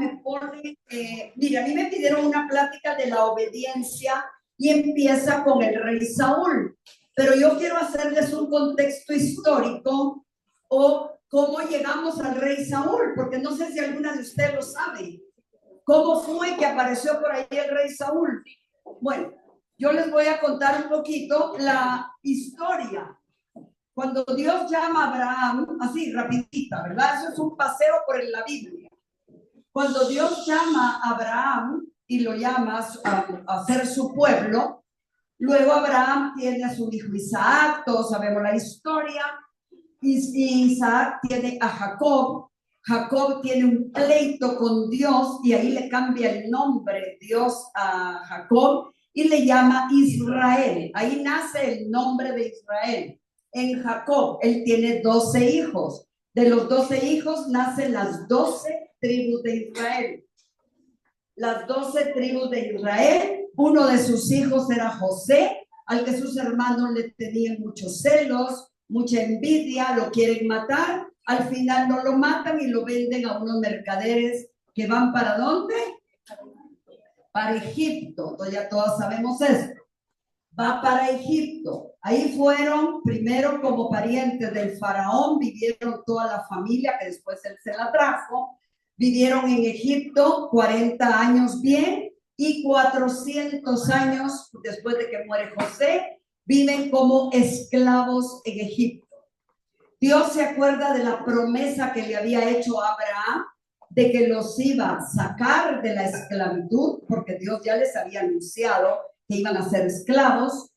me pone, mira, a mí me pidieron una plática de la obediencia y empieza con el rey Saúl, pero yo quiero hacerles un contexto histórico o cómo llegamos al rey Saúl, porque no sé si alguna de ustedes lo sabe. ¿Cómo fue que apareció por ahí el rey Saúl? Bueno, yo les voy a contar un poquito la historia. Cuando Dios llama a Abraham, así rapidita, ¿verdad? Eso es un paseo por la Biblia. Cuando Dios llama a Abraham y lo llama a ser su pueblo, luego Abraham tiene a su hijo Isaac, todos sabemos la historia, y Isaac tiene a Jacob. Jacob tiene un pleito con Dios y ahí le cambia el nombre Dios a Jacob y le llama Israel. Ahí nace el nombre de Israel. En Jacob, él tiene 12 hijos. De los 12 hijos nacen las 12 tribus de Israel. Las 12 tribus de Israel. Uno de sus hijos era José, al que sus hermanos le tenían muchos celos, mucha envidia, lo quieren matar. Al final no lo matan y lo venden a unos mercaderes que van ¿para dónde? Para Egipto. Entonces ya todas sabemos esto. Va para Egipto. Ahí fueron primero como parientes del faraón, vivieron toda la familia que después él se la trajo. Vivieron en Egipto 40 años bien y 400 años después de que muere José, viven como esclavos en Egipto. Dios se acuerda de la promesa que le había hecho a Abraham de que los iba a sacar de la esclavitud, porque Dios ya les había anunciado que iban a ser esclavos,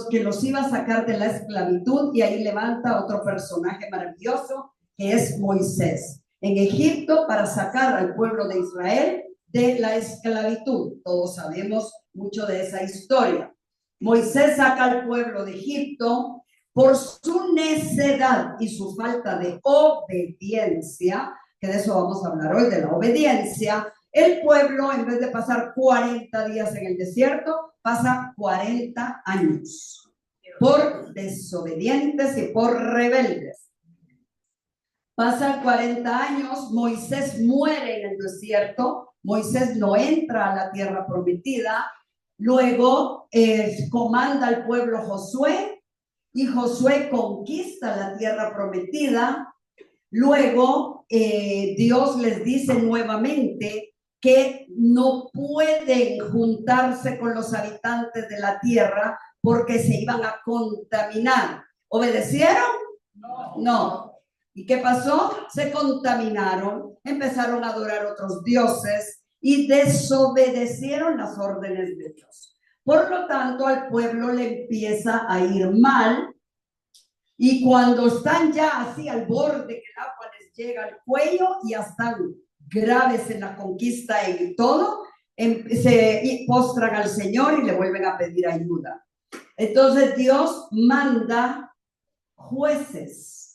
que los iba a sacar de la esclavitud, y ahí levanta otro personaje maravilloso que es Moisés en Egipto para sacar al pueblo de Israel de la esclavitud. Todos sabemos mucho de esa historia. Moisés saca al pueblo de Egipto. Por su necedad y su falta de obediencia, que de eso vamos a hablar hoy, de la obediencia, el pueblo, en vez de pasar 40 días en el desierto, pasa 40 años por desobedientes y por rebeldes. Pasan 40 años, Moisés muere en el desierto, Moisés no entra a la tierra prometida, luego comanda al pueblo Josué, y Josué conquista la tierra prometida. Luego Dios les dice nuevamente que no pueden juntarse con los habitantes de la tierra porque se iban a contaminar. ¿Obedecieron? No. ¿Y qué pasó? Se contaminaron, empezaron a adorar otros dioses y desobedecieron las órdenes de Dios. Por lo tanto, al pueblo le empieza a ir mal, y cuando están ya así al borde, que el agua les llega al cuello y ya están graves en la conquista y todo, se postran al Señor y le vuelven a pedir ayuda. Entonces Dios manda jueces,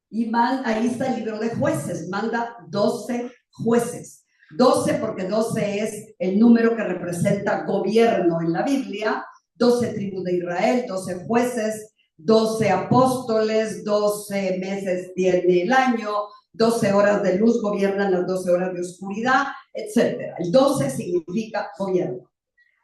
y ahí está el libro de Jueces, manda 12 jueces. 12 porque 12 es el número que representa gobierno en la Biblia. 12 tribus de Israel, 12 jueces, 12 apóstoles, 12 meses tiene el año, 12 horas de luz gobiernan las 12 horas de oscuridad, etc. El 12 significa gobierno.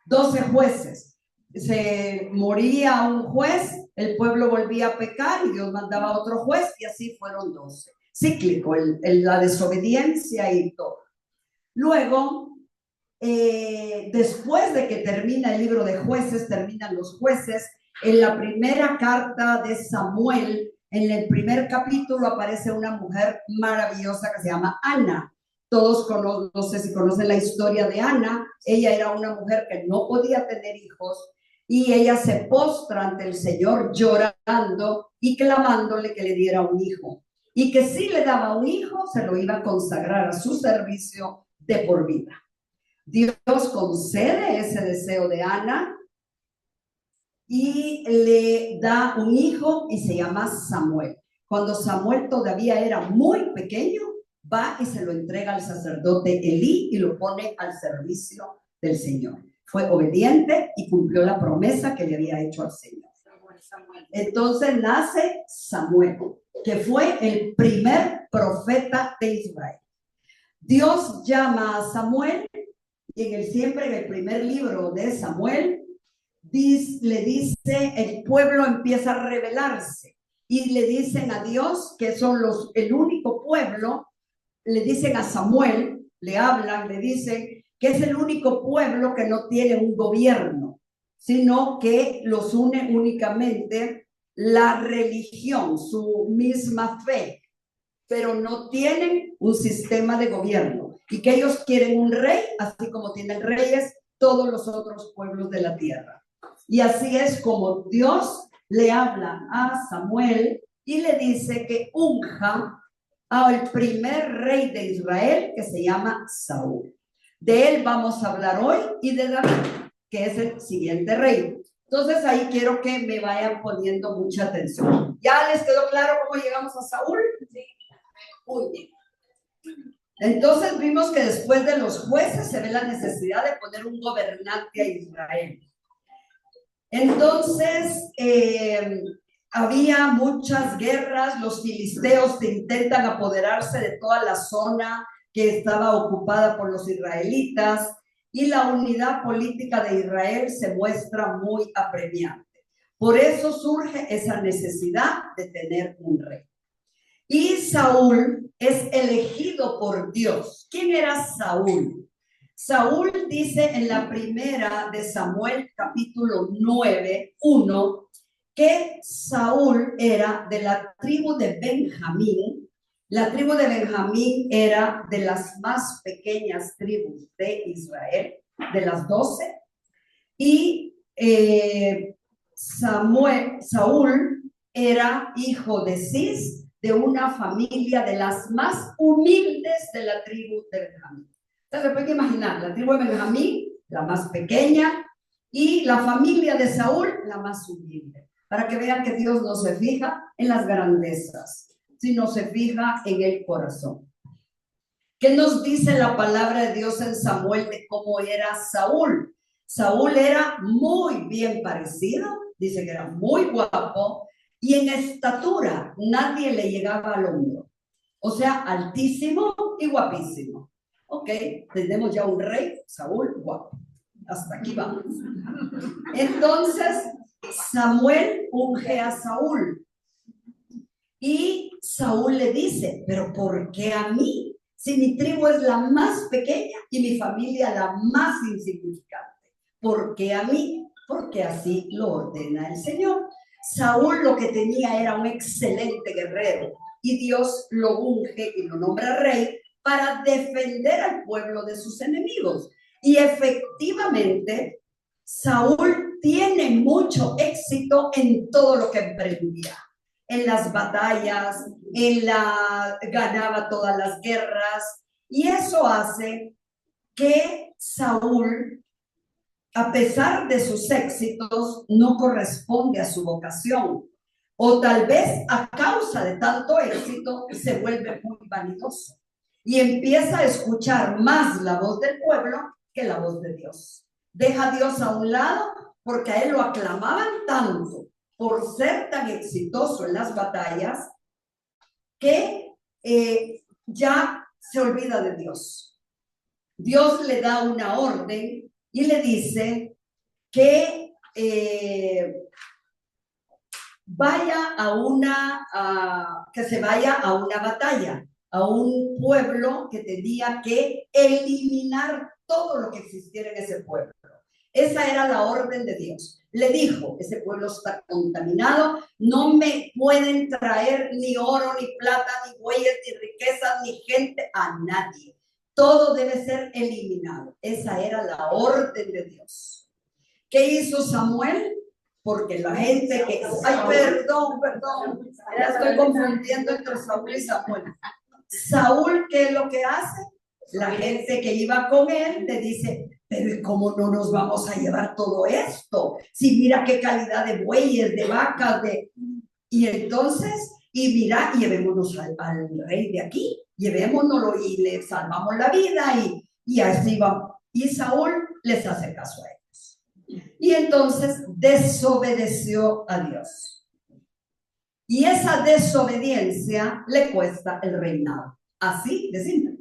12 jueces. Se moría un juez, el pueblo volvía a pecar y Dios mandaba a otro juez, y así fueron 12. Cíclico, la desobediencia y todo. Luego, después de que termina el libro de Jueces, terminan los jueces, en la primera carta de Samuel, en el primer capítulo aparece una mujer maravillosa que se llama Ana. Todos conocen, no sé si conocen la historia de Ana. Ella era una mujer que no podía tener hijos y ella se postra ante el Señor llorando y clamándole que le diera un hijo, y que si le daba un hijo se lo iba a consagrar a su servicio de por vida. Dios concede ese deseo de Ana y le da un hijo y se llama Samuel. Cuando Samuel todavía era muy pequeño, va y se lo entrega al sacerdote Elí y lo pone al servicio del Señor. Fue obediente y cumplió la promesa que le había hecho al Señor. Entonces nace Samuel, que fue el primer profeta de Israel. Dios llama a Samuel y siempre en el primer libro de Samuel le dice, el pueblo empieza a rebelarse y le dicen a Dios que son el único pueblo, le dicen a Samuel, le hablan, le dicen que es el único pueblo que no tiene un gobierno, sino que los une únicamente la religión, su misma fe, pero no tienen un sistema de gobierno y que ellos quieren un rey, así como tienen reyes todos los otros pueblos de la tierra. Y así es como Dios le habla a Samuel y le dice que unja al primer rey de Israel, que se llama Saúl. De él vamos a hablar hoy y de David, que es el siguiente rey. Entonces ahí quiero que me vayan poniendo mucha atención. ¿Ya les quedó claro cómo llegamos a Saúl? Sí. Muy bien. Entonces vimos que después de los jueces se ve la necesidad de poner un gobernante a Israel. Entonces había muchas guerras, los filisteos intentan apoderarse de toda la zona que estaba ocupada por los israelitas y la unidad política de Israel se muestra muy apremiante. Por eso surge esa necesidad de tener un rey. Y Saúl es elegido por Dios. ¿Quién era Saúl? Saúl dice en la primera de Samuel, capítulo 9, 1, que Saúl era de la tribu de Benjamín. La tribu de Benjamín era de las más pequeñas tribus de Israel, de las 12. Y Saúl era hijo de Cis, de una familia de las más humildes de la tribu de Benjamín. Entonces, se puede imaginar, la tribu de Benjamín, la más pequeña, y la familia de Saúl, la más humilde. Para que vean que Dios no se fija en las grandezas, sino se fija en el corazón. ¿Qué nos dice la palabra de Dios en Samuel de cómo era Saúl? Saúl era muy bien parecido, dice que era muy guapo, y en estatura nadie le llegaba al hombro. O sea, altísimo y guapísimo. Ok, tenemos ya un rey, Saúl, guapo. Hasta aquí vamos. Entonces, Samuel unge a Saúl. Y Saúl le dice, ¿pero por qué a mí? Si mi tribu es la más pequeña y mi familia la más insignificante. ¿Por qué a mí? Porque así lo ordena el Señor. Saúl lo que tenía era un excelente guerrero y Dios lo unge y lo nombra rey para defender al pueblo de sus enemigos. Y efectivamente, Saúl tiene mucho éxito en todo lo que emprendía. En las batallas, ganaba todas las guerras, y eso hace que Saúl, a pesar de sus éxitos, no corresponde a su vocación, o tal vez a causa de tanto éxito se vuelve muy vanidoso y empieza a escuchar más la voz del pueblo que la voz de Dios. Deja a Dios a un lado porque a él lo aclamaban tanto por ser tan exitoso en las batallas que ya se olvida de Dios. Dios le da una orden y le dice que que se vaya a una batalla, a un pueblo que tenía que eliminar todo lo que existiera en ese pueblo. Esa era la orden de Dios. Le dijo, ese pueblo está contaminado, no me pueden traer ni oro, ni plata, ni bueyes, ni riquezas, ni gente, a nadie. Todo debe ser eliminado. Esa era la orden de Dios. ¿Qué hizo Samuel? Porque la gente que... Ay, perdón, ya estoy confundiendo entre Saúl y Samuel. Saúl, ¿qué es lo que hace? La gente que iba con él le dice, pero ¿cómo no nos vamos a llevar todo esto? Si mira qué calidad de bueyes, de vacas, y entonces, y mira, llevémonos al rey de aquí, llevémonoslo y le salvamos la vida, y así vamos. Y Saúl les hace caso a ellos. Y entonces desobedeció a Dios. Y esa desobediencia le cuesta el reinado. Así de simple.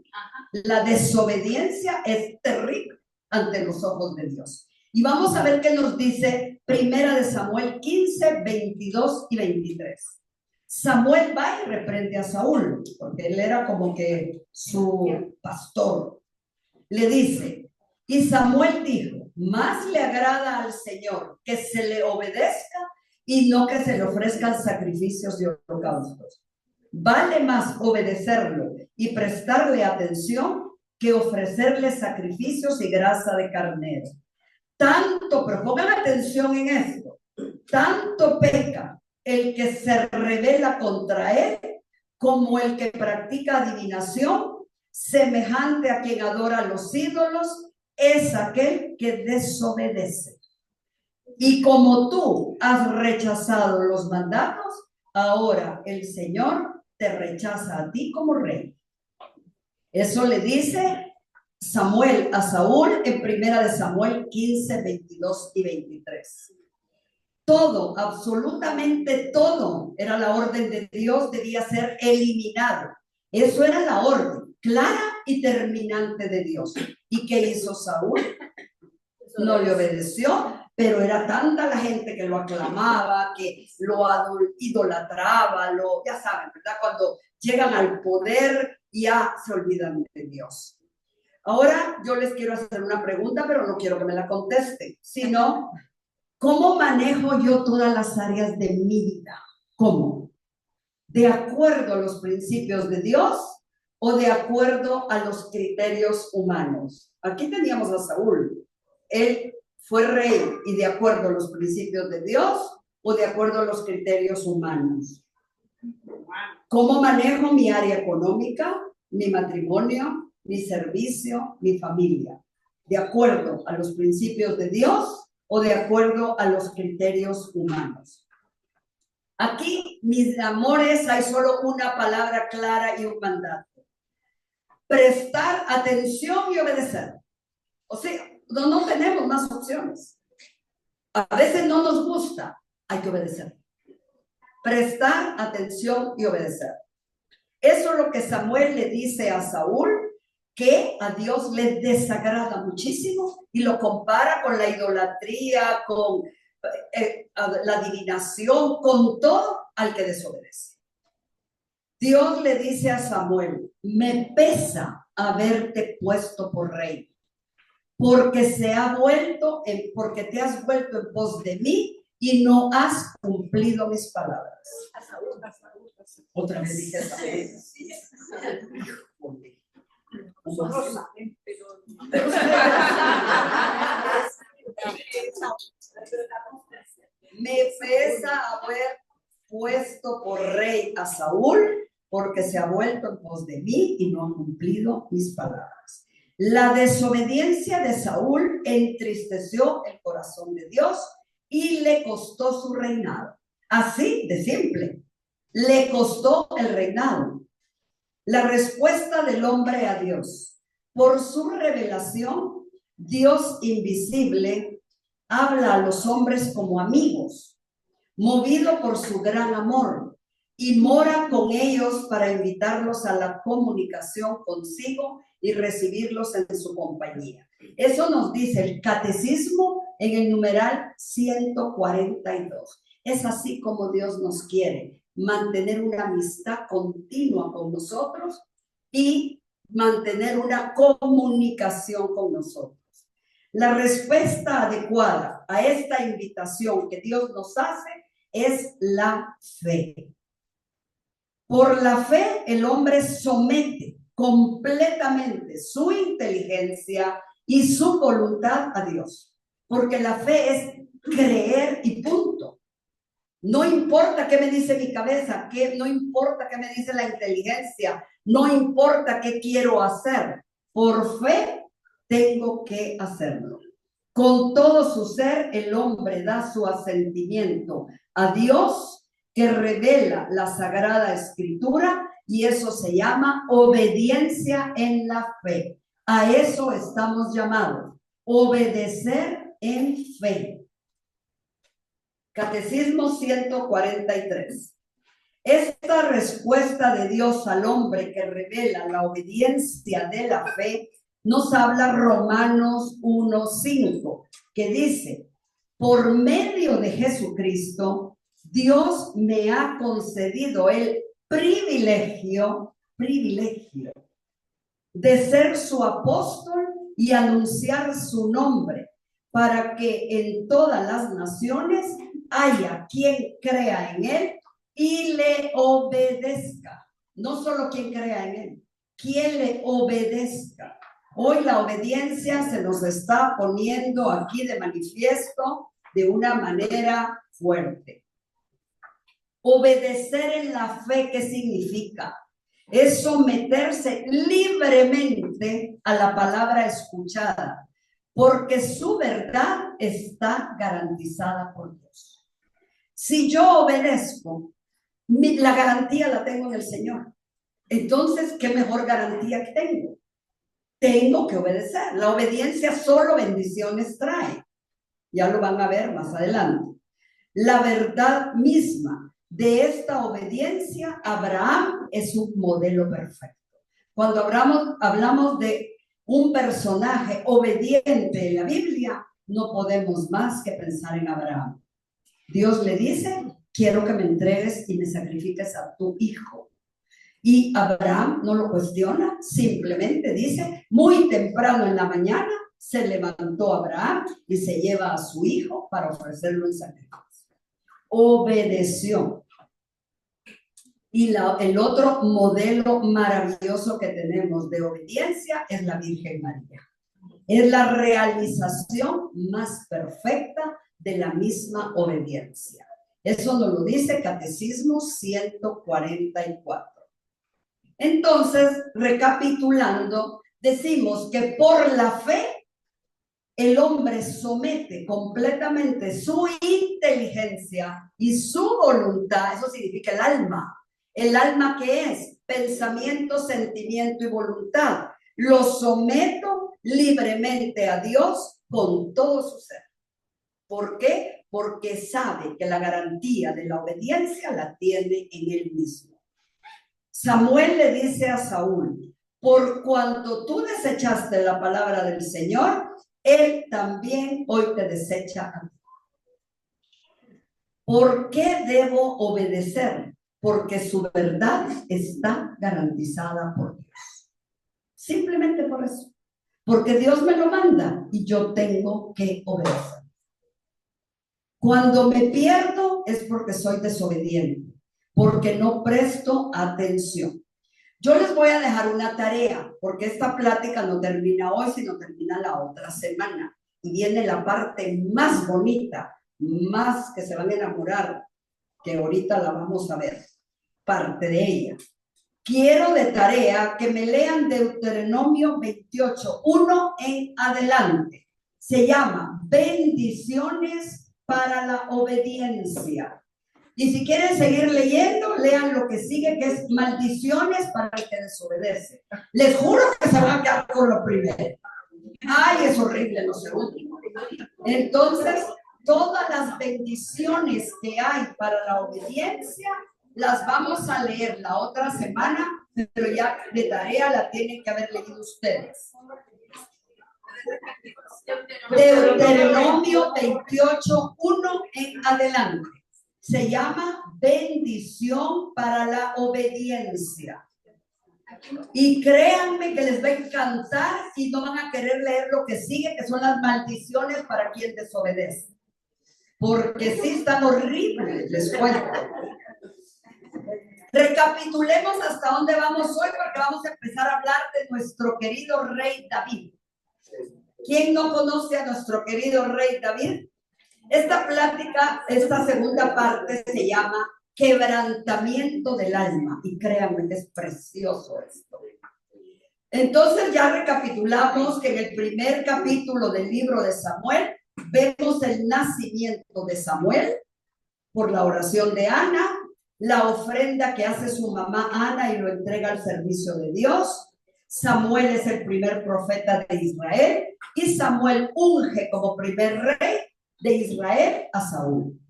La desobediencia es terrible ante los ojos de Dios. Y vamos a ver qué nos dice Primera de Samuel 15, 22 y 23. Samuel va y reprende a Saúl, porque él era como que su pastor. Le dice, y Samuel dijo, más le agrada al Señor que se le obedezca y no que se le ofrezcan sacrificios y holocaustos. Vale más obedecerlo y prestarle atención que ofrecerle sacrificios y grasa de carnero. Tanto, pero pongan atención en esto, tanto peca el que se rebela contra él como el que practica adivinación, semejante a quien adora a los ídolos, es aquel que desobedece. Y como tú has rechazado los mandatos, ahora el Señor te rechaza a ti como rey. Eso le dice Samuel a Saúl en Primera de Samuel 15, 22 y 23. Todo, absolutamente todo, era la orden de Dios, debía ser eliminado. Eso era la orden clara y terminante de Dios. ¿Y qué hizo Saúl? No le obedeció, pero era tanta la gente que lo aclamaba, que lo idolatraba, ya saben, ¿verdad? Cuando llegan al poder, ya se olvidan de Dios. Ahora yo les quiero hacer una pregunta, pero no quiero que me la contesten, sino, ¿cómo manejo yo todas las áreas de mi vida? ¿Cómo? ¿De acuerdo a los principios de Dios o de acuerdo a los criterios humanos? Aquí teníamos a Saúl. Él fue rey y de acuerdo a los principios de Dios o de acuerdo a los criterios humanos. ¿Cómo manejo mi área económica, mi matrimonio, mi servicio, mi familia? ¿De acuerdo a los principios de Dios o de acuerdo a los criterios humanos? Aquí, mis amores, hay solo una palabra clara y un mandato. Prestar atención y obedecer. O sea, no tenemos más opciones. A veces no nos gusta, hay que obedecer. Prestar atención y obedecer. Eso es lo que Samuel le dice a Saúl, que a Dios le desagrada muchísimo y lo compara con la idolatría, con la adivinación, con todo al que desobedece. Dios le dice a Samuel, me pesa haberte puesto por rey, porque porque te has vuelto en pos de mí y no has cumplido mis palabras. Otra vez dije me pesa haber puesto por rey a Saúl, porque se ha vuelto en pos de mí y no ha cumplido mis palabras. La desobediencia de Saúl entristeció el corazón de Dios y le costó su reinado. Así de simple, le costó el reinado. La respuesta del hombre a Dios. Por su revelación, Dios invisible habla a los hombres como amigos, movido por su gran amor, y mora con ellos para invitarlos a la comunicación consigo y recibirlos en su compañía. Eso nos dice el catecismo en el numeral 142. Es así como Dios nos quiere, mantener una amistad continua con nosotros y mantener una comunicación con nosotros. La respuesta adecuada a esta invitación que Dios nos hace es la fe. Por la fe, el hombre somete completamente su inteligencia y su voluntad a Dios, porque la fe es creer y punto. No importa qué me dice mi cabeza, no importa qué me dice la inteligencia, no importa qué quiero hacer, por fe tengo que hacerlo. Con todo su ser, el hombre da su asentimiento a Dios, que revela la Sagrada Escritura, y eso se llama obediencia en la fe. A eso estamos llamados, obedecer en fe. Catecismo 143. Esta respuesta de Dios al hombre que revela la obediencia de la fe nos habla Romanos 1:5, que dice: por medio de Jesucristo, Dios me ha concedido el privilegio de ser su apóstol y anunciar su nombre, para que en todas las naciones haya quien crea en él y le obedezca. No solo quien crea en él, quien le obedezca. Hoy la obediencia se nos está poniendo aquí de manifiesto de una manera fuerte. Obedecer en la fe, ¿qué significa? Es someterse libremente a la palabra escuchada, porque su verdad está garantizada por Dios. Si yo obedezco, la garantía la tengo en el Señor. Entonces, ¿qué mejor garantía que tengo? Tengo que obedecer. La obediencia solo bendiciones trae. Ya lo van a ver más adelante. La verdad misma de esta obediencia, Abraham es un modelo perfecto. Cuando hablamos de un personaje obediente en la Biblia, no podemos más que pensar en Abraham. Dios le dice: quiero que me entregues y me sacrifiques a tu hijo. Y Abraham no lo cuestiona, simplemente dice: muy temprano en la mañana se levantó Abraham y se lleva a su hijo para ofrecerlo en sacrificio. Obedeció. Y el otro modelo maravilloso que tenemos de obediencia es la Virgen María. Es la realización más perfecta de la misma obediencia. Eso nos lo dice Catecismo 144. Entonces, recapitulando, decimos que por la fe el hombre somete completamente su inteligencia y su voluntad. Eso significa el alma. ¿El alma qué es? Pensamiento, sentimiento y voluntad. Lo someto libremente a Dios con todo su ser. ¿Por qué? Porque sabe que la garantía de la obediencia la tiene en él mismo. Samuel le dice a Saúl: por cuanto tú desechaste la palabra del Señor, él también hoy te desecha a ti. ¿Por qué debo obedecer? Porque su verdad está garantizada por Dios. Simplemente por eso. Porque Dios me lo manda y yo tengo que obedecer. Cuando me pierdo es porque soy desobediente, porque no presto atención. Yo les voy a dejar una tarea, porque esta plática no termina hoy, sino termina la otra semana. Y viene la parte más bonita, más que se van a enamorar, que ahorita la vamos a ver, parte de ella. Quiero de tarea que me lean Deuteronomio 28:1 en adelante. Se llama Bendiciones para la obediencia. Y si quieren seguir leyendo, lean lo que sigue, que es maldiciones para el que desobedece. Les juro que se van a quedar con lo primero. Ay, es horrible lo segundo. Entonces, todas las bendiciones que hay para la obediencia, las vamos a leer la otra semana, pero ya de tarea la tienen que haber leído ustedes. Deuteronomio 28:1 en adelante. Se llama bendición para la obediencia. Y créanme que les va a encantar y no van a querer leer lo que sigue, que son las maldiciones para quien desobedece. Porque sí están horribles, les cuento. Recapitulemos hasta dónde vamos hoy, porque vamos a empezar a hablar de nuestro querido rey David. ¿Quién no conoce a nuestro querido rey David? Esta plática, esta segunda parte se llama quebrantamiento del alma, y créanme que es precioso esto. Entonces ya recapitulamos que en el primer capítulo del libro de Samuel vemos el nacimiento de Samuel por la oración de Ana, la ofrenda que hace su mamá Ana y lo entrega al servicio de Dios. Samuel es el primer profeta de Israel y Samuel unge como primer rey de Israel a Saúl.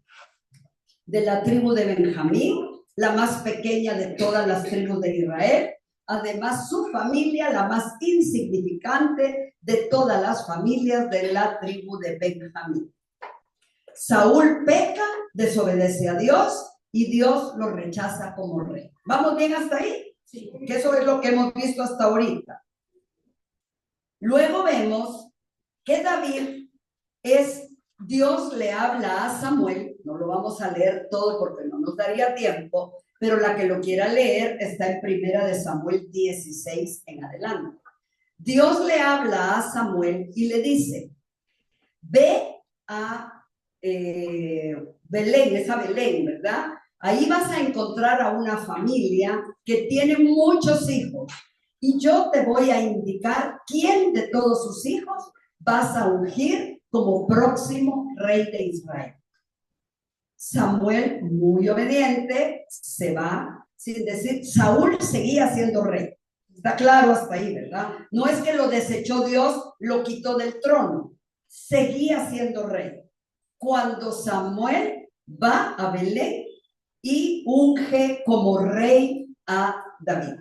De la tribu de Benjamín la más pequeña de todas las tribus de Israel. Además, su familia, la más insignificante de todas las familias de la tribu de Benjamín. Saúl peca, desobedece a Dios y Dios lo rechaza como rey. ¿Vamos bien hasta ahí? Sí. Que eso es lo que hemos visto hasta ahorita. Luego vemos que David Dios le habla a Samuel, no lo vamos a leer todo porque no nos daría tiempo, pero la que lo quiera leer está en 1 Samuel 16 en adelante. Dios le habla a Samuel y le dice, ve a Belén, es a Belén, ¿verdad? Ahí vas a encontrar a una familia que tiene muchos hijos y yo te voy a indicar quién de todos sus hijos vas a ungir como próximo rey de Israel. Samuel, muy obediente, se va, sin decir, Saúl seguía siendo rey. Está claro hasta ahí, ¿verdad? No es que lo desechó Dios, lo quitó del trono. Seguía siendo rey. Cuando Samuel va a Belén y unge como rey a David.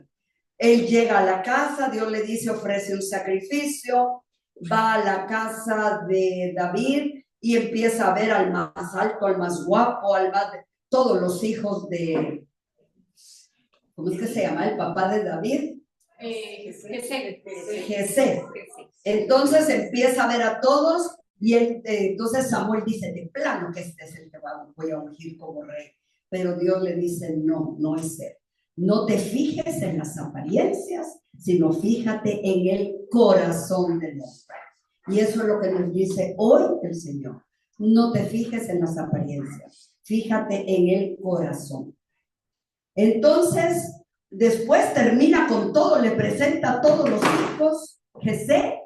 Él llega a la casa, Dios le dice, ofrece un sacrificio, va a la casa de David y empieza a ver al más alto, al más guapo, todos los hijos de, ¿cómo es que se llama? El papá de David. Jesé. Entonces empieza a ver a todos y entonces Samuel dice, de plano que este es el que voy a ungir como rey. Pero Dios le dice, no, no es él. No te fijes en las apariencias, sino fíjate en el corazón del hombre. Y eso es lo que nos dice hoy el Señor. No te fijes en las apariencias, fíjate en el corazón. Entonces, después termina con todo, le presenta a todos los hijos, Jesé,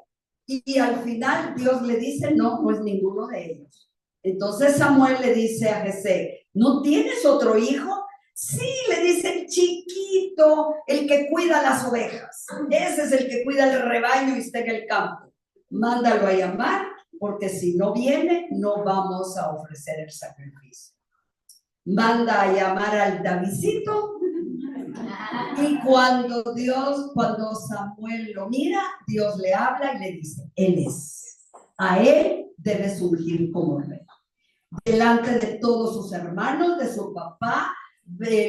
y al final Dios le dice, no, no es ninguno de ellos. Entonces Samuel le dice a Jesé, ¿no tienes otro hijo? Sí, le dice el chiquito, el que cuida las ovejas. Ese es el que cuida el rebaño y está en el campo. Mándalo a llamar, porque si no viene, no vamos a ofrecer el sacrificio. Manda a llamar al Davidcito. Y cuando Samuel lo mira, Dios le habla y le dice, él es. A él debes ungir como rey. Delante de todos sus hermanos, de su papá,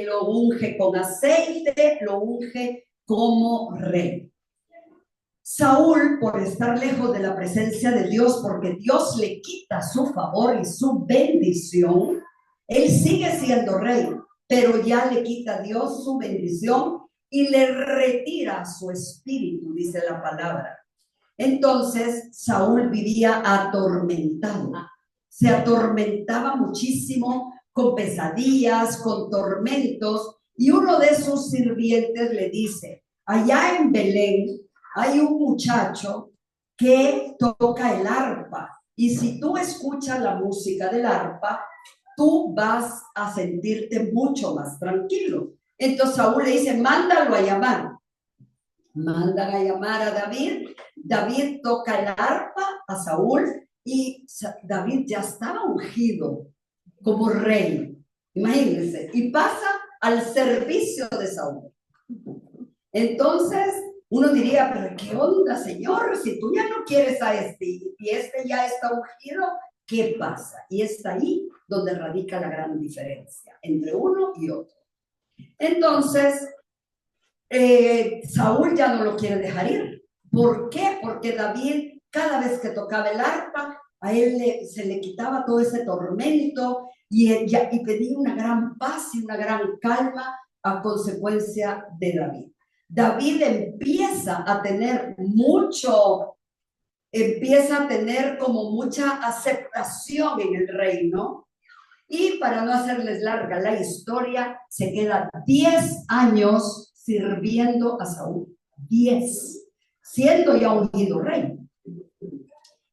lo unge con aceite, lo unge como rey. Saúl, por estar lejos de la presencia de Dios, porque Dios le quita su favor y su bendición, él sigue siendo rey, pero ya le quita a Dios su bendición y le retira su espíritu, dice la palabra. Entonces Saúl vivía atormentado, se atormentaba muchísimo con pesadillas, con tormentos, y uno de sus sirvientes le dice, allá en Belén hay un muchacho que toca el arpa, y si tú escuchas la música del arpa, tú vas a sentirte mucho más tranquilo. Entonces Saúl le dice, mándalo a llamar. Mandan a llamar a David. David toca el arpa a Saúl y David ya estaba ungido como rey. Imagínense. Y pasa al servicio de Saúl. Entonces uno diría, pero ¿qué onda, Señor? Si tú ya no quieres a este y este ya está ungido, ¿qué pasa? Y está ahí donde radica la gran diferencia entre uno y otro. Entonces, Saúl ya no lo quiere dejar ir. ¿Por qué? Porque David, cada vez que tocaba el arpa, a él se le quitaba todo ese tormento y pedía una gran paz y una gran calma a consecuencia de David. David empieza a tener como mucha aceptación en el reino. Y para no hacerles larga la historia, se queda 10 años sirviendo a Saúl. 10, siendo ya ungido rey.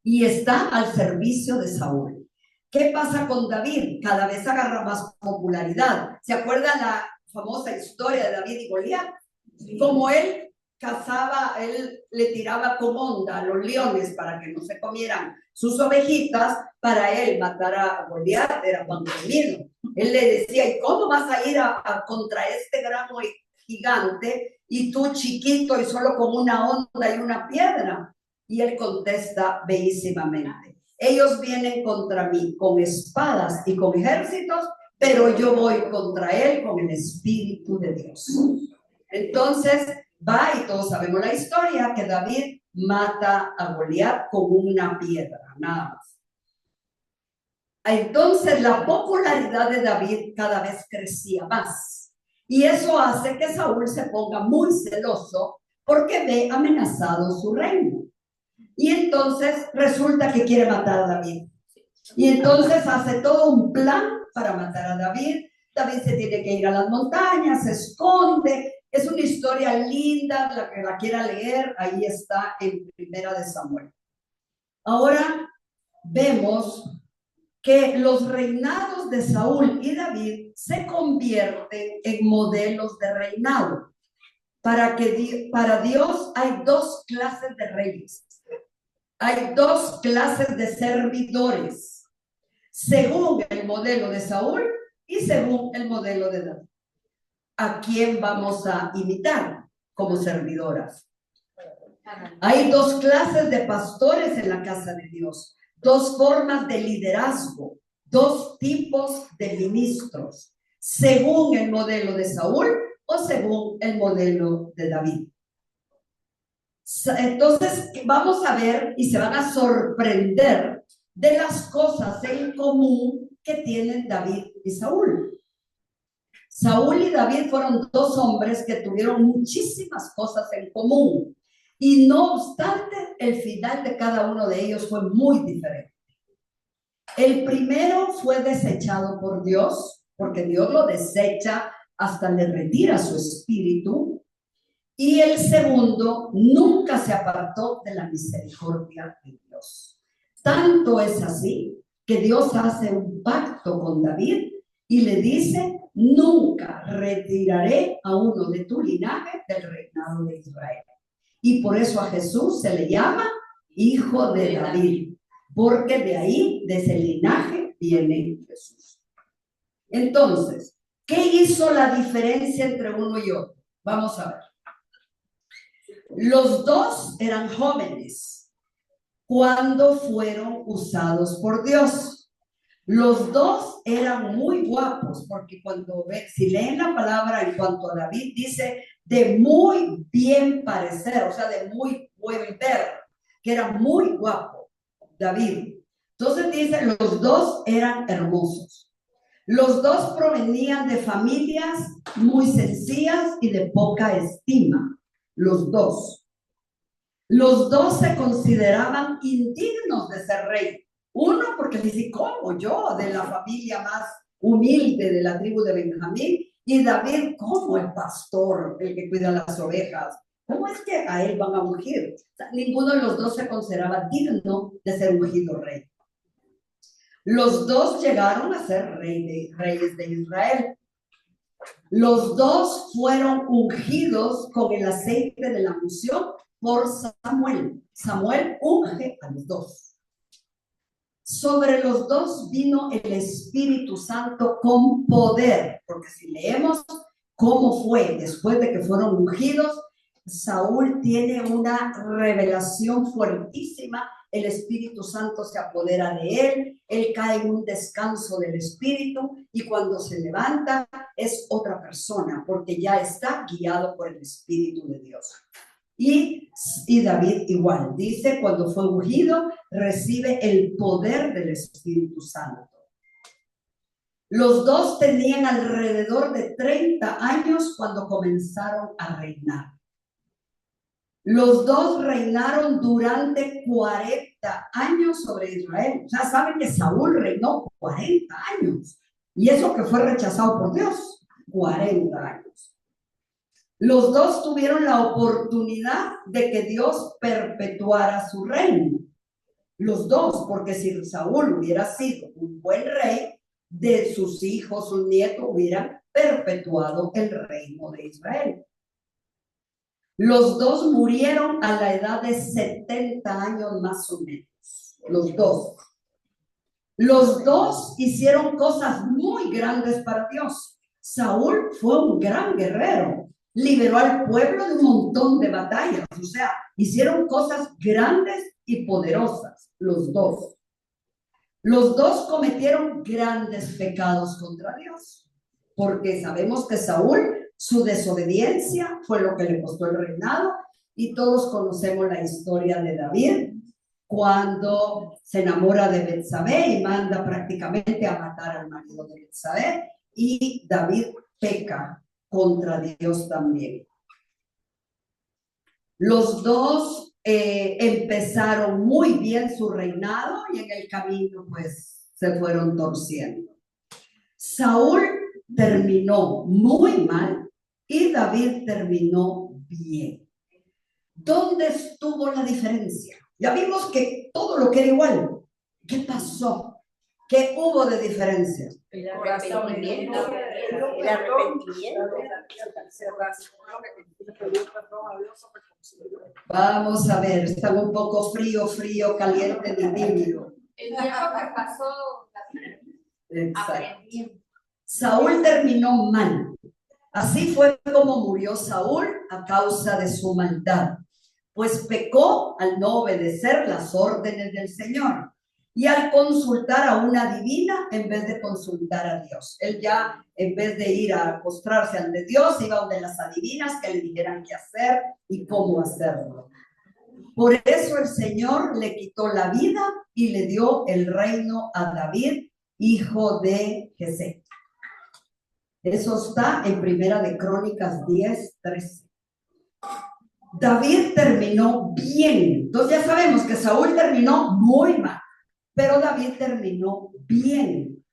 Y está al servicio de Saúl. ¿Qué pasa con David? Cada vez agarra más popularidad. ¿Se acuerdan la famosa historia de David y Goliat? Sí. Como él cazaba, él le tiraba con onda a los leones para que no se comieran sus ovejitas, para él matar a Goliat era pan comido. Él le decía, ¿y cómo vas a ir contra este gran gigante y tú chiquito y solo con una onda y una piedra? Y él contesta bellísimamente, ellos vienen contra mí con espadas y con ejércitos, pero yo voy contra él con el Espíritu de Dios. Entonces va, y todos sabemos la historia, que David mata a Goliat con una piedra, nada más. Entonces la popularidad de David cada vez crecía más, y eso hace que Saúl se ponga muy celoso porque ve amenazado su reino. Y entonces resulta que quiere matar a David. Y entonces hace todo un plan para matar a David. David se tiene que ir a las montañas, se esconde. Es una historia linda, la que la quiera leer, ahí está en Primera de Samuel. Ahora vemos que los reinados de Saúl y David se convierten en modelos de reinado. Para Dios hay dos clases de reyes. Hay dos clases de servidores, según el modelo de Saúl y según el modelo de David. ¿A quién vamos a imitar como servidoras? Hay dos clases de pastores en la casa de Dios, dos formas de liderazgo, dos tipos de ministros, según el modelo de Saúl o según el modelo de David. Entonces vamos a ver y se van a sorprender de las cosas en común que tienen David y Saúl. Saúl y David fueron dos hombres que tuvieron muchísimas cosas en común, y no obstante el final de cada uno de ellos fue muy diferente. El primero fue desechado por Dios, porque Dios lo desecha, hasta le retira su espíritu. Y el segundo nunca se apartó de la misericordia de Dios. Tanto es así que Dios hace un pacto con David y le dice, nunca retiraré a uno de tu linaje del reinado de Israel. Y por eso a Jesús se le llama Hijo de David, porque de ahí, de ese linaje, viene Jesús. Entonces, ¿qué hizo la diferencia entre uno y otro? Vamos a ver. Los dos eran jóvenes cuando fueron usados por Dios. Los dos eran muy guapos, porque si leen la palabra en cuanto a David, dice de muy bien parecer, o sea, de muy buen ver, que era muy guapo David. Entonces dice, los dos eran hermosos. Los dos provenían de familias muy sencillas y de poca estima. Los dos se consideraban indignos de ser rey. Uno porque dice, ¿cómo yo? De la familia más humilde de la tribu de Benjamín. Y David, ¿cómo el pastor, el que cuida las ovejas? ¿Cómo es que a él van a ungir? O sea, ninguno de los dos se consideraba digno de ser ungido rey. Los dos llegaron a ser reyes de Israel. Los dos fueron ungidos con el aceite de la unción por Samuel. Samuel unge a los dos. Sobre los dos vino el Espíritu Santo con poder, porque si leemos cómo fue después de que fueron ungidos, Saúl tiene una revelación fuertísima, el Espíritu Santo se apodera de él cae en un descanso del Espíritu, y cuando se levanta es otra persona, porque ya está guiado por el Espíritu de Dios. Y David igual, dice, cuando fue ungido, recibe el poder del Espíritu Santo. Los dos tenían alrededor de 30 años cuando comenzaron a reinar. Los dos reinaron durante 40 años sobre Israel. Ya saben que Saúl reinó 40 años. Y eso que fue rechazado por Dios, 40 años. Los dos tuvieron la oportunidad de que Dios perpetuara su reino. Los dos, porque si Saúl hubiera sido un buen rey, de sus hijos, sus nietos hubieran perpetuado el reino de Israel. Los dos murieron a la edad de 70 años más o menos. Los dos. Los dos hicieron cosas muy grandes para Dios. Saúl fue un gran guerrero. Liberó al pueblo de un montón de batallas. O sea, hicieron cosas grandes y poderosas. Los dos. Los dos cometieron grandes pecados contra Dios. Porque sabemos que Saúl, su desobediencia fue lo que le costó el reinado. Y todos conocemos la historia de David, cuando se enamora de Betsabé y manda prácticamente a matar al marido de Betsabé, y David peca contra Dios también. Los dos empezaron muy bien su reinado y en el camino pues se fueron torciendo. Saúl terminó muy mal y David terminó bien. ¿Dónde estuvo la diferencia? Ya vimos que todo lo que era igual. ¿Qué pasó? ¿Qué hubo de diferencia? El arrepentimiento. El arrepentimiento. Vamos a ver, están un poco frío, caliente, tibio. El tiempo que pasó, Exacto. Saúl terminó mal. Así fue como murió Saúl a causa de su maldad, pues pecó al no obedecer las órdenes del Señor y al consultar a una divina en vez de consultar a Dios. Él ya, en vez de ir a postrarse ante Dios, iba donde las adivinas que le dijeran qué hacer y cómo hacerlo. Por eso el Señor le quitó la vida y le dio el reino a David, hijo de Jesé. Eso está en Primera de Crónicas 10:13. David terminó bien. Entonces ya sabemos que Saúl terminó muy mal, pero David terminó bien.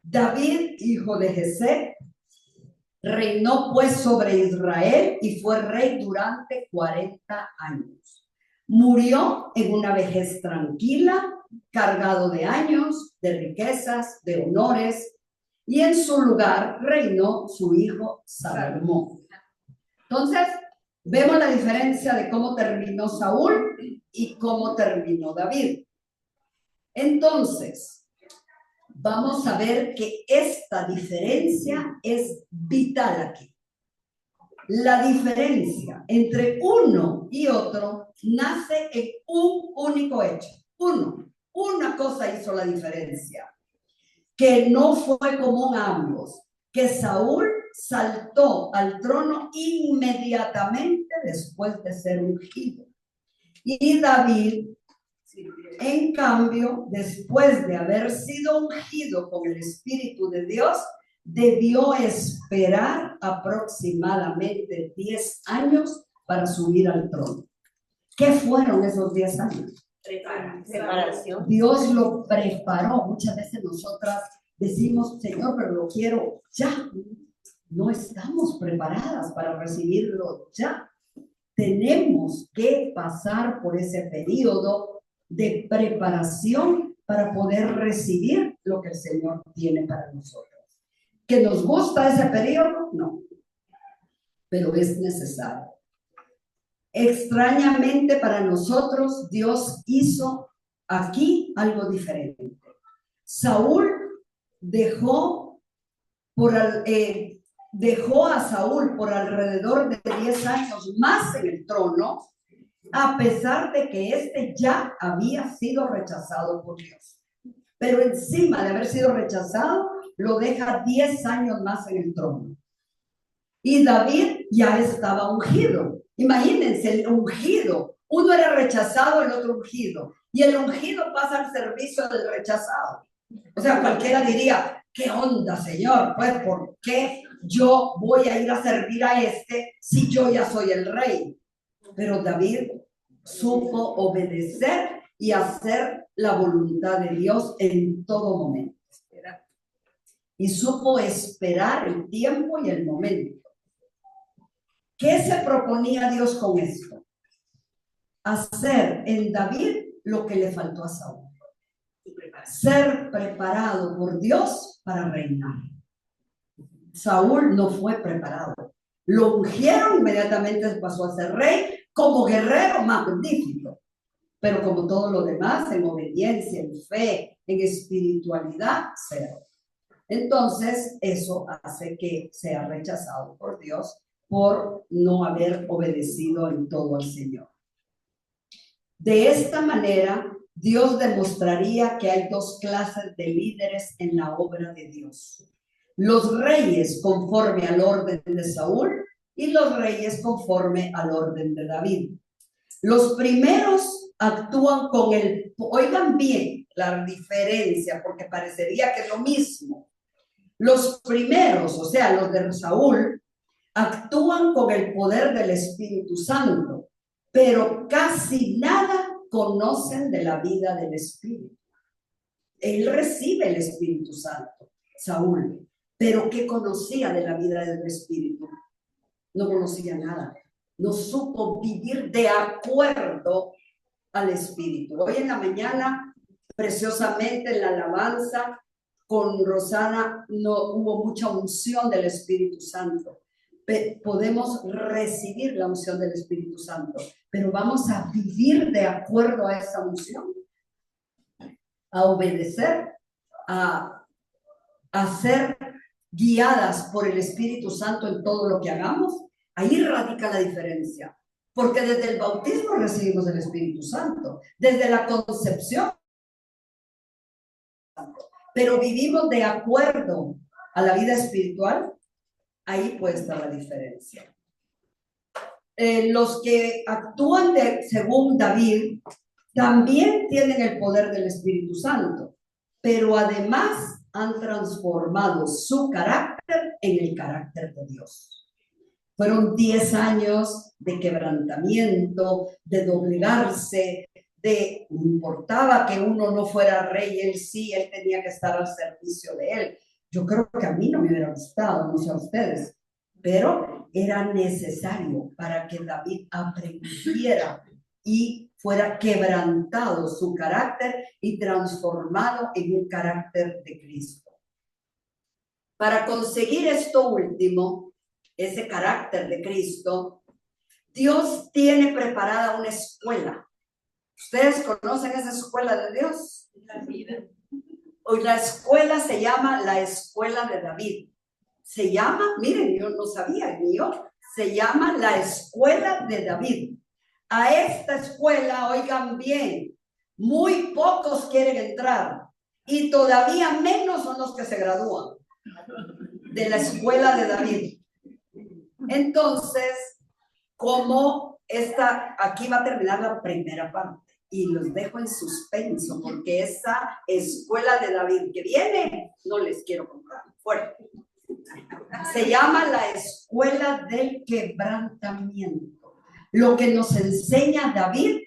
David, hijo de Jesé, reinó pues sobre Israel y fue rey durante 40 años. Murió en una vejez tranquila, cargado de años, de riquezas, de honores, y en su lugar reinó su hijo Salomón. Entonces, vemos la diferencia de cómo terminó Saúl y cómo terminó David. Entonces, vamos a ver que esta diferencia es vital aquí. La diferencia entre uno y otro nace en un único hecho. Una cosa hizo la diferencia, que no fue común a ambos, que Saúl saltó al trono inmediatamente después de ser ungido. Y David, en cambio, después de haber sido ungido con el Espíritu de Dios, debió esperar aproximadamente 10 años para subir al trono. ¿Qué fueron esos 10 años? Preparación. Dios lo preparó. Muchas veces nosotras decimos, Señor, pero lo quiero ya. No estamos preparadas para recibirlo ya. Tenemos que pasar por ese periodo de preparación para poder recibir lo que el Señor tiene para nosotros. ¿Que nos gusta ese periodo? No, pero es necesario. Extrañamente para nosotros, Dios hizo aquí algo diferente. Saúl dejó a Saúl por alrededor de 10 años más en el trono, a pesar de que éste ya había sido rechazado por Dios. Pero encima de haber sido rechazado, lo deja 10 años más en el trono. Y David ya estaba ungido. Imagínense, el ungido. Uno era rechazado, el otro ungido. Y el ungido pasa al servicio del rechazado. O sea, cualquiera diría, ¿qué onda, Señor? Pues, ¿por qué yo voy a ir a servir a este si yo ya soy el rey? Pero David supo obedecer y hacer la voluntad de Dios en todo momento. Y supo esperar el tiempo y el momento. ¿Qué se proponía Dios con esto? Hacer en David lo que le faltó a Saúl. Ser preparado por Dios para reinar. Saúl no fue preparado. Lo ungieron, inmediatamente pasó a ser rey, como guerrero magnífico. Pero como todo lo demás, en obediencia, en fe, en espiritualidad, cero. Entonces, eso hace que sea rechazado por Dios por no haber obedecido en todo al Señor. De esta manera, Dios demostraría que hay dos clases de líderes en la obra de Dios. Los reyes conforme al orden de Saúl y los reyes conforme al orden de David. Los primeros actúan con oigan bien la diferencia, porque parecería que es lo mismo. Los primeros, o sea, los de Saúl, actúan con el poder del Espíritu Santo, pero casi nada conocen de la vida del Espíritu. Él recibe el Espíritu Santo, Saúl, pero ¿qué conocía de la vida del Espíritu? No conocía nada. No supo vivir de acuerdo al Espíritu. Hoy en la mañana, preciosamente en la alabanza, con Rosana no hubo mucha unción del Espíritu Santo. Podemos recibir la unción del Espíritu Santo, pero vamos a vivir de acuerdo a esa unción, a obedecer, a ser guiadas por el Espíritu Santo en todo lo que hagamos. Ahí radica la diferencia, porque desde el bautismo recibimos el Espíritu Santo, desde la concepción, pero vivimos de acuerdo a la vida espiritual. Ahí puede estar la diferencia. Los que actúan según David también tienen el poder del Espíritu Santo, pero además han transformado su carácter en el carácter de Dios. Fueron 10 años de quebrantamiento, de doblegarse, no importaba que uno no fuera rey, él tenía que estar al servicio de él. Yo creo que a mí no me hubiera gustado, no sé a ustedes, pero era necesario para que David aprendiera y fuera quebrantado su carácter y transformado en un carácter de Cristo. Para conseguir esto último, ese carácter de Cristo, Dios tiene preparada una escuela. ¿Ustedes conocen esa escuela de Dios? La vida. Hoy la escuela se llama la escuela de David. Se llama, miren, yo no sabía, ni yo, se llama la escuela de David. A esta escuela, oigan bien, muy pocos quieren entrar y todavía menos son los que se gradúan de la escuela de David. Entonces, como aquí va a terminar la primera parte y los dejo en suspenso porque esa escuela de David que viene, no les quiero contar fuerte. Se llama la escuela del quebrantamiento. Lo que nos enseña David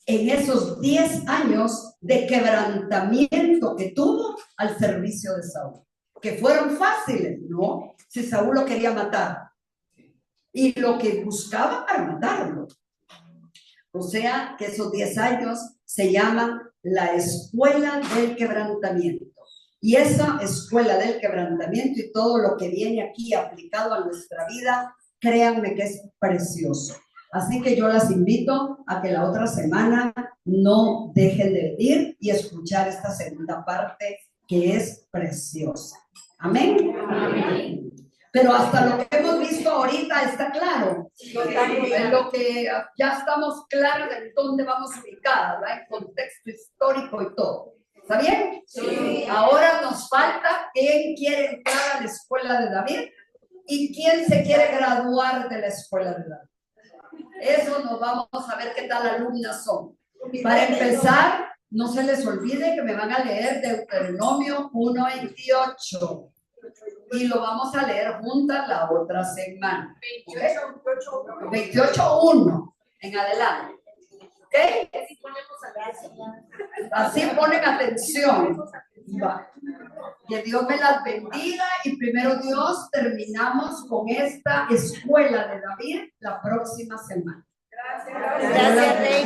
en esos 10 años de quebrantamiento que tuvo al servicio de Saúl. Que fueron fáciles, ¿no? Si Saúl lo quería matar. Y lo que buscaba para matarlo. O sea, que esos 10 años se llaman la escuela del quebrantamiento. Y esa escuela del quebrantamiento y todo lo que viene aquí aplicado a nuestra vida, créanme que es precioso. Así que yo las invito a que la otra semana no dejen de venir y escuchar esta segunda parte que es preciosa. Amén. Amén. Pero hasta lo que hemos visto ahorita está claro. En lo que ya estamos claros de dónde vamos ubicadas, ¿verdad? En contexto histórico y todo. ¿Está bien? Sí. Ahora nos falta quién quiere entrar a la escuela de David y quién se quiere graduar de la escuela de David. Eso nos vamos a ver qué tal alumnas son. Para empezar, no se les olvide que me van a leer Deuteronomio 1:28. Y lo vamos a leer juntas la otra semana. 28:1 en adelante. ¿Ok? Así ponen atención. Va. Que Dios me las bendiga y primero Dios terminamos con esta escuela de David la próxima semana. Gracias, Rey.